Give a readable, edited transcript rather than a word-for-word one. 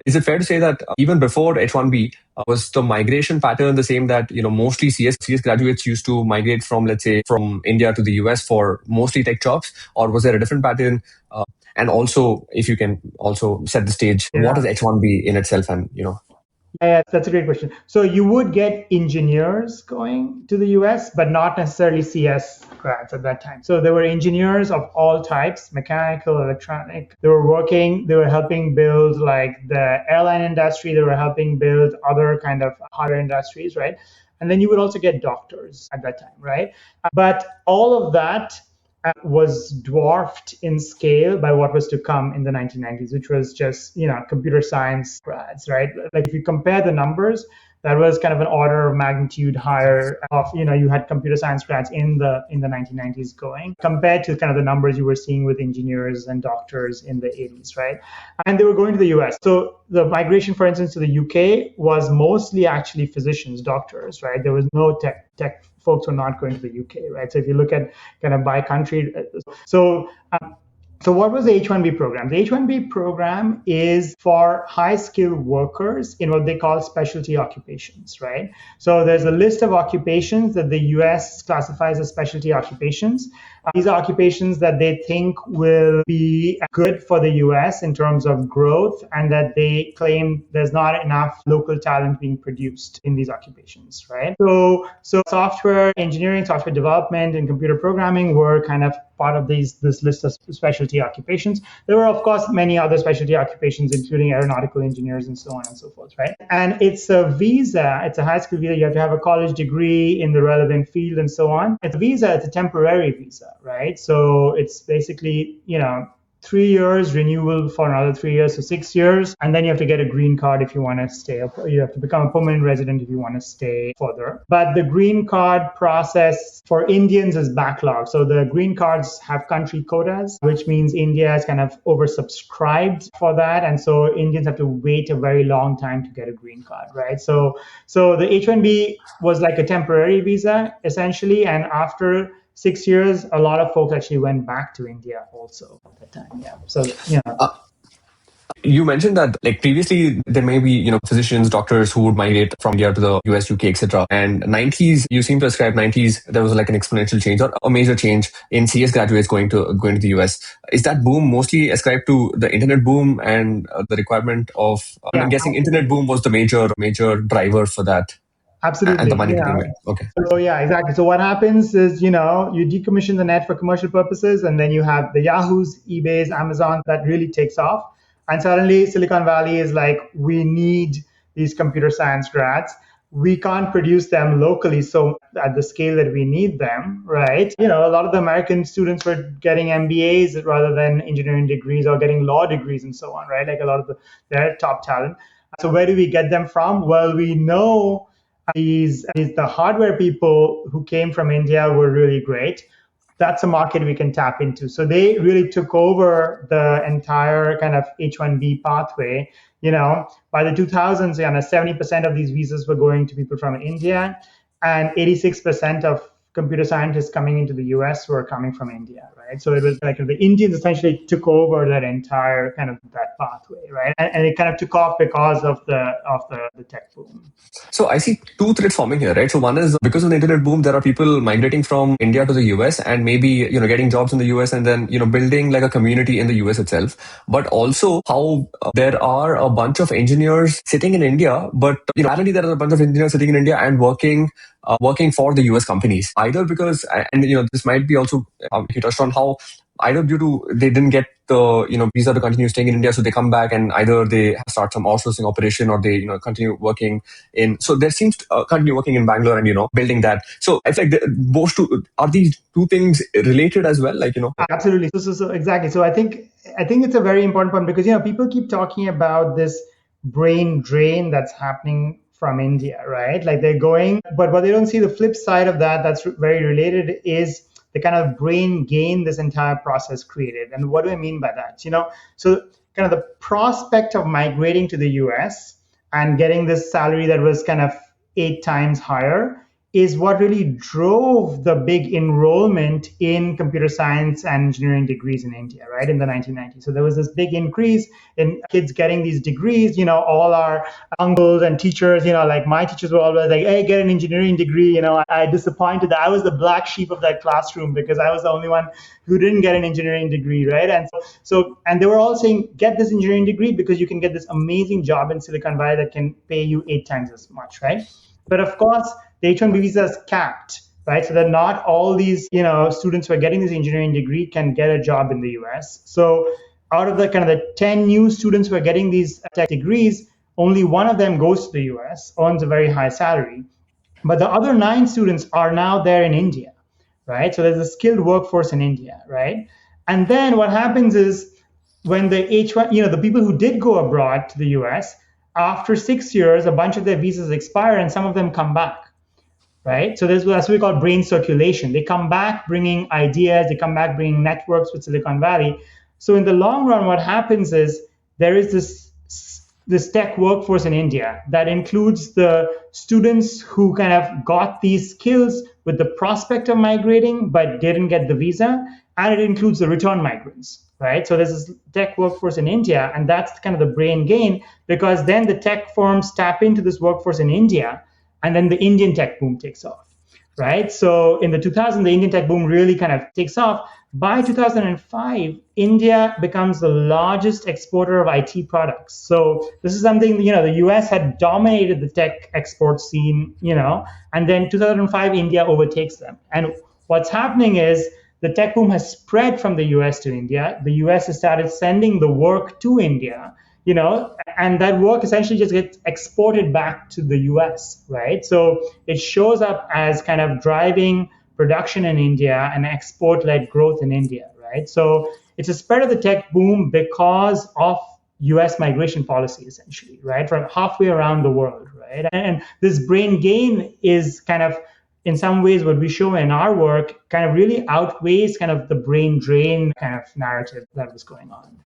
is it fair to say that even before H-1B, was the migration pattern the same that, mostly CS graduates used to migrate from, let's say, from India to the US for mostly tech jobs? Or was there a different pattern? And also, if you can also set the stage, what is H-1B in itself? And, Yeah, that's a great question. So you would get engineers going to the US, but not necessarily CS grads at that time. So there were engineers of all types, mechanical, electronic. They were helping build like the airline industry. They were helping build other kind of hardware industries, right? And then you would also get doctors at that time, right? But all of that was dwarfed in scale by what was to come in the 1990s, which was just, computer science grads, right? Like if you compare the numbers, that was kind of an order of magnitude higher of, you had computer science grads in the 1990s going compared to kind of the numbers you were seeing with engineers and doctors in the 80s, right? And they were going to the US. So the migration, for instance, to the UK was mostly actually physicians, doctors, right? There was no tech folks were not going to the UK, right? So if you look at kind of by country, so what was the H-1B program? The H-1B program is for high-skilled workers in what they call specialty occupations, right? So there's a list of occupations that the US classifies as specialty occupations. These are occupations that they think will be good for the US in terms of growth, and that they claim there's not enough local talent being produced in these occupations, right? So software engineering, software development, and computer programming were kind of part of this list of specialty occupations. There were, of course, many other specialty occupations, including aeronautical engineers and so on and so forth, right? And it's a visa, it's a high school visa. You have to have a college degree in the relevant field and so on. It's a visa, it's a temporary visa, right? So it's basically, 3 years, renewable for another 3 years, so 6 years. And then you have to get a green card if you want to stay. You have to become a permanent resident if you want to stay further. But the green card process for Indians is backlogged. So the green cards have country quotas, which means India is kind of oversubscribed for that. And so Indians have to wait a very long time to get a green card, right? So the H-1B was like a temporary visa, essentially. And after 6 years, a lot of folks actually went back to India also at that time. Yeah. So, you mentioned that like previously there may be, physicians, doctors who would migrate from India to the US, UK, etc. And 90s, you seem to ascribe 90s, there was like an exponential change or a major change in CS graduates going to the US. Is that boom mostly ascribed to the internet boom and the requirement of, I'm guessing internet boom was the major driver for that? Absolutely. And the money became okay. So yeah, exactly. So what happens is, you decommission the net for commercial purposes, and then you have the Yahoos, eBays, Amazon that really takes off. And suddenly Silicon Valley is like, we need these computer science grads. We can't produce them locally, so at the scale that we need them, right? A lot of the American students were getting MBAs rather than engineering degrees, or getting law degrees and so on, right? Like a lot of their top talent. So where do we get them from? Well, we know the hardware people who came from India were really great. That's a market we can tap into. So they really took over the entire kind of H-1B pathway. By the 2000s, 70% of these visas were going to people from India, and 86% of computer scientists coming into the US were coming from India, right? So it was like the Indians essentially took over that entire kind of that pathway, right? And it kind of took off because of the tech boom. So I see two threads forming here, right? So one is because of the internet boom, there are people migrating from India to the US and maybe, getting jobs in the US and then, building like a community in the US itself. But also how there are a bunch of engineers sitting in India, but, apparently there are a bunch of engineers sitting in India and working for the US companies, either because, and this might be also, he touched on how either due to they didn't get the visa to continue staying in India, so they come back and either they start some outsourcing operation or they continue working in. So there seems to continue working in Bangalore and building that. So I feel like those two are these two things related as well, like Absolutely. So exactly. So I think it's a very important point because people keep talking about this brain drain that's happening from India, right? Like they're going, but what they don't see the flip side of that's very related is the kind of brain gain this entire process created. And what do I mean by that? So kind of the prospect of migrating to the US and getting this salary that was kind of 8 times higher is what really drove the big enrollment in computer science and engineering degrees in India, right, in the 1990s. So there was this big increase in kids getting these degrees. All our uncles and teachers, like my teachers were always like, hey, get an engineering degree. I disappointed that I was the black sheep of that classroom because I was the only one who didn't get an engineering degree, right? And they were all saying, get this engineering degree because you can get this amazing job in Silicon Valley that can pay you 8 times as much, right? But of course, the H-1B visa is capped, right? So that not all these, students who are getting this engineering degree can get a job in the US. So out of the kind of the 10 new students who are getting these tech degrees, only one of them goes to the US, earns a very high salary. But the other 9 students are now there in India, right? So there's a skilled workforce in India, right? And then what happens is when the H1, the people who did go abroad to the US, after 6 years, a bunch of their visas expire and some of them come back, right? So that's what we call brain circulation. They come back bringing ideas, they come back bringing networks with Silicon Valley. So in the long run, what happens is there is this tech workforce in India that includes the students who kind of got these skills with the prospect of migrating but didn't get the visa, and it includes the return migrants, right? So there's this tech workforce in India, and that's kind of the brain gain, because then the tech firms tap into this workforce in India, and then the Indian tech boom takes off, right? So in the 2000s, the Indian tech boom really kind of takes off. By 2005, India becomes the largest exporter of IT products. So this is something, the US had dominated the tech export scene, and then 2005, India overtakes them. And what's happening is the tech boom has spread from the US to India. The US has started sending the work to India, and that work essentially just gets exported back to the US, right? So it shows up as kind of driving production in India and export-led growth in India, right? So it's a spread of the tech boom because of US migration policy, essentially, right? From halfway around the world, right? And this brain gain is kind of, in some ways, what we show in our work kind of really outweighs kind of the brain drain kind of narrative that was going on.